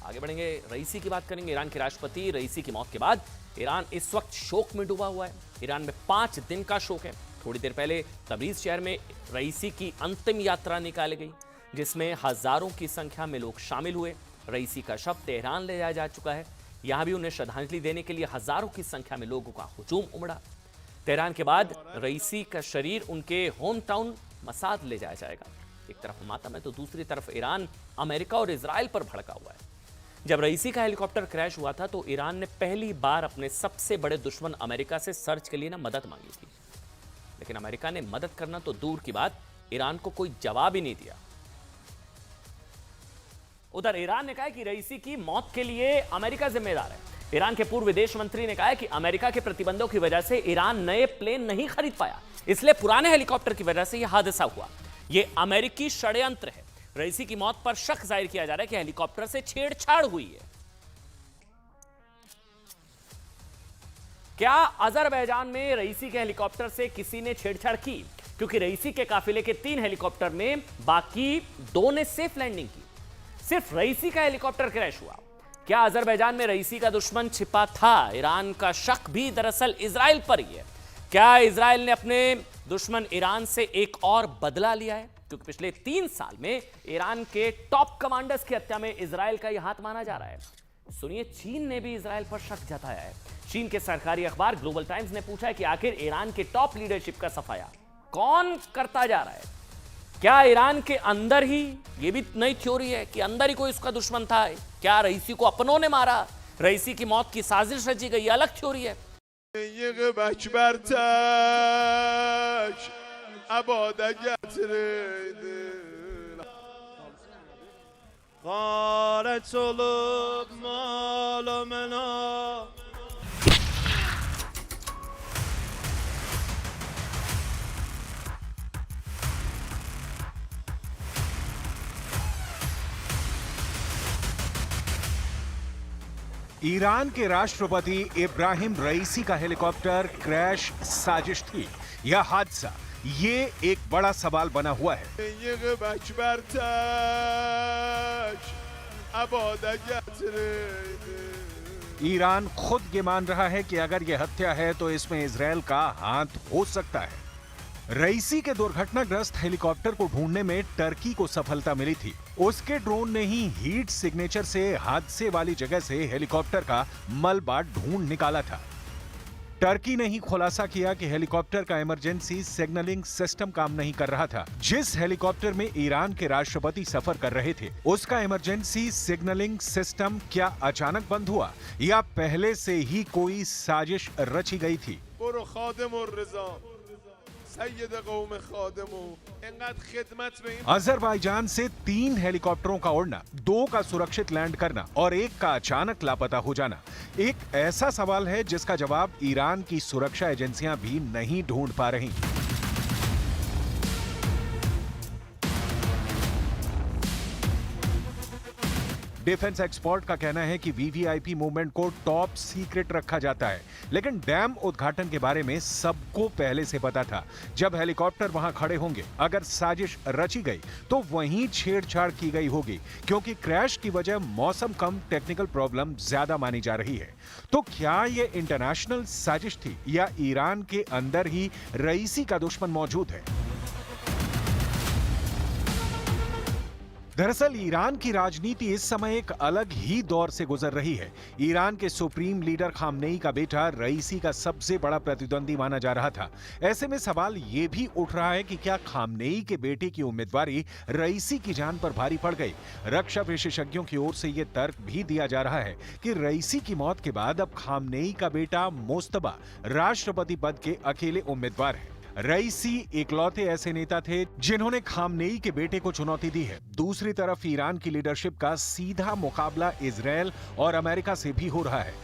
आगे बढ़ेंगे, रईसी की बात करेंगे। ईरान के राष्ट्रपति रईसी की मौत के बाद ईरान इस वक्त शोक में डूबा हुआ है। ईरान में 5 दिन का शोक है। थोड़ी देर पहले तबरीज शहर में रईसी की अंतिम यात्रा निकाली गई, जिसमें हजारों की संख्या में लोग शामिल हुए। रईसी का शव तेहरान ले जाया जा चुका है। यहां भी उन्हें श्रद्धांजलि देने के लिए हजारों की संख्या में लोगों का हुजूम उमड़ा। तेहरान के बाद रईसी का शरीर उनके होम टाउन मसाद ले जाया जाएगा। एक तरफ मातम है तो दूसरी तरफ ईरान अमेरिका और इजराइल पर भड़का हुआ है। जब रईसी का हेलीकॉप्टर क्रैश हुआ था तो ईरान ने पहली बार अपने सबसे बड़े दुश्मन अमेरिका से सर्च के लिए मदद मांगी थी, लेकिन अमेरिका ने मदद करना तो दूर की बात, ईरान को कोई जवाब ही नहीं दिया। उधर ईरान ने कहा कि रईसी की मौत के लिए अमेरिका जिम्मेदार है। ईरान के पूर्व विदेश मंत्री ने कहा कि अमेरिका के प्रतिबंधों की वजह से ईरान नए प्लेन नहीं खरीद पाया, इसलिए पुराने हेलीकॉप्टर की वजह से यह हादसा हुआ। यह अमेरिकी षड्यंत्र है। रईसी की मौत पर शक जाहिर किया जा रहा है कि हेलीकॉप्टर से छेड़छाड़ हुई है। क्या अजरबैजान में रईसी के हेलीकॉप्टर से किसी ने छेड़छाड़ की? क्योंकि रईसी के काफिले के 3 हेलीकॉप्टर में बाकी 2 ने सेफ लैंडिंग की, सिर्फ रईसी का हेलीकॉप्टर क्रैश हुआ। क्या अजरबैजान में रईसी का दुश्मन छिपा था? ईरान का शक भी दरअसल इजराइल पर ही है। क्या इजराइल ने अपने दुश्मन ईरान से एक और बदला लिया है? क्योंकि पिछले 3 साल में ईरान के टॉप कमांडर्स की हत्या में इजराइल का यह हाथ माना जा रहा है। सुनिए, चीन ने भी इजराइल पर शक जताया है। चीन के सरकारी अखबार ग्लोबल टाइम्स ने पूछा है कि आखिर ईरान के टॉप लीडरशिप का सफाया कौन करता जा रहा है? क्या ईरान के अंदर ही, यह भी नई थ्योरी है कि अंदर ही कोई उसका दुश्मन था? क्या रईसी को अपनों ने मारा? रईसी की मौत की साजिश रची गई, अलग थ्योरी है। ईरान के राष्ट्रपति इब्राहिम रईसी का हेलीकॉप्टर क्रैश साजिश थी या हादसा, ये एक बड़ा सवाल बना हुआ है। ईरान खुद ये मान रहा है कि अगर यह हत्या है तो इसमें इजराइल का हाथ हो सकता है। रईसी के दुर्घटनाग्रस्त हेलीकॉप्टर को ढूंढने में टर्की को सफलता मिली थी। उसके ड्रोन ने ही हीट सिग्नेचर से हादसे वाली जगह से हेलीकॉप्टर का मलबा ढूंढ निकाला था। टर्की ने ही खुलासा किया कि हेलीकॉप्टर का इमरजेंसी सिग्नलिंग सिस्टम काम नहीं कर रहा था। जिस हेलीकॉप्टर में ईरान के राष्ट्रपति सफर कर रहे थे, उसका इमरजेंसी सिग्नलिंग सिस्टम क्या अचानक बंद हुआ या पहले से ही कोई साजिश रची गई थी? अजरबैजान से 3 हेलीकॉप्टरों का उड़ना, 2 का सुरक्षित लैंड करना और 1 का अचानक लापता हो जाना एक ऐसा सवाल है जिसका जवाब ईरान की सुरक्षा एजेंसियां भी नहीं ढूंढ पा रही। डिफेंस एक्सपर्ट का कहना है कि वीवीआईपी मूवमेंट को टॉप सीक्रेट रखा जाता है, लेकिन डैम उद्घाटन के बारे में सबको पहले से पता था। जब हेलीकॉप्टर वहां खड़े होंगे, अगर साजिश रची गई तो वहीं छेड़छाड़ की गई होगी, क्योंकि क्रैश की वजह मौसम कम टेक्निकल प्रॉब्लम ज्यादा मानी जा रही है। तो क्या यह इंटरनेशनल साजिश थी या ईरान के अंदर ही रईसी का दुश्मन मौजूद है? दरअसल ईरान की राजनीति इस समय एक अलग ही दौर से गुजर रही है। ईरान के सुप्रीम लीडर खामनेई का बेटा रईसी का सबसे बड़ा प्रतिद्वंदी माना जा रहा था। ऐसे में सवाल ये भी उठ रहा है कि क्या खामनेई के बेटे की उम्मीदवारी रईसी की जान पर भारी पड़ गई? रक्षा विशेषज्ञों की ओर से यह तर्क भी दिया जा रहा है कि रईसी की मौत के बाद अब खामनेई का बेटा मोस्तबा राष्ट्रपति पद के अकेले उम्मीदवार है। रईसी इकलौते ऐसे नेता थे जिन्होंने खामनेई के बेटे को चुनौती दी है। दूसरी तरफ ईरान की लीडरशिप का सीधा मुकाबला इजराइल और अमेरिका से भी हो रहा है।